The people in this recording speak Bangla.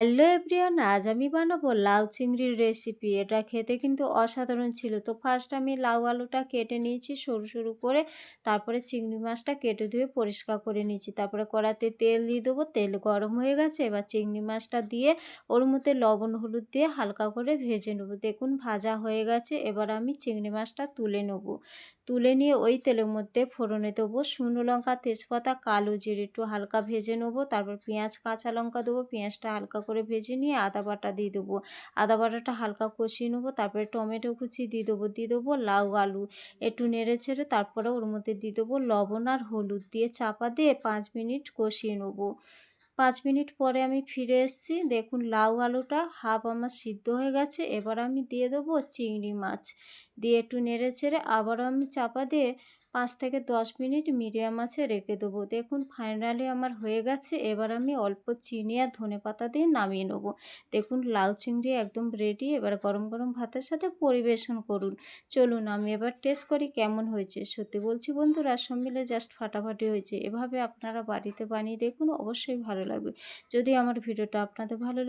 হ্যালো এভরিওয়ান, আজ আমি বানাবো লাউ চিংড়ির রেসিপি। এটা খেতে কিন্তু অসাধারণ ছিল। তো ফার্স্ট আমি লাউ আলুটা কেটে নিয়েছি সরু সরু করে, তারপরে চিংড়ি মাছটা কেটে ধুয়ে পরিষ্কার করে নিয়েছি। তারপরে কড়াতে তেল দিয়ে দেবো, তেল গরম হয়ে গেছে। এবার চিংড়ি মাছটা দিয়ে ওর মধ্যে লবণ হলুদ দিয়ে হালকা করে ভেজে নেবো। দেখুন ভাজা হয়ে গেছে। এবার আমি চিংড়ি মাছটা তুলে নেবো। তুলে নিয়ে ওই তেলের মধ্যে ফোড়নে দেবো শুকনো লঙ্কা, তেজপাতা, কালো জিরে একটু হালকা ভেজে নেবো। তারপর পেঁয়াজ, কাঁচা লঙ্কা দেবো। পেঁয়াজটা হালকা করে ভেজে নিয়ে আদা বাটা দিয়ে দেবো। আদা বাটাটা হালকা কষিয়ে নেবো। তারপরে টমেটো কুচি দিয়ে দেবো লাউ আলু একটু নেড়ে ছেড়ে তারপরে ওর মধ্যে দিয়ে দেবো লবণ আর হলুদ দিয়ে চাপা দিয়ে 5 মিনিট কষিয়ে নেবো। 5 মিনিট পরে আমি ফিরে এসেছি। দেখুন লাউ আলুটা হাফ আমার সিদ্ধ হয়ে গেছে। এবার আমি দিয়ে দেবো চিংড়ি মাছ দিয়ে একটু নেড়ে ছেড়ে আবারও আমি চাপা দিয়ে 5 থেকে 10 মিনিট মিডিয়াম আঁচে রেখে দেবো। দেখুন ফাইনালি আমার হয়ে গেছে। এবার আমি অল্প চিনি আর ধনেপাতা দিয়ে নামিয়ে নেবো। দেখুন লাউ চিংড়ি একদম রেডি। এবার গরম গরম ভাতের সাথে পরিবেশন করুন। চলুন আমি এবার টেস্ট করি কেমন হয়েছে। সত্যি বলছি বন্ধুরা, সব মিলে জাস্ট ফাটাফাটি হয়েছে। এভাবে আপনারা বাড়িতে বানিয়ে দেখুন, অবশ্যই ভালো লাগবে। যদি আমার ভিডিওটা আপনাদের ভালো লাগে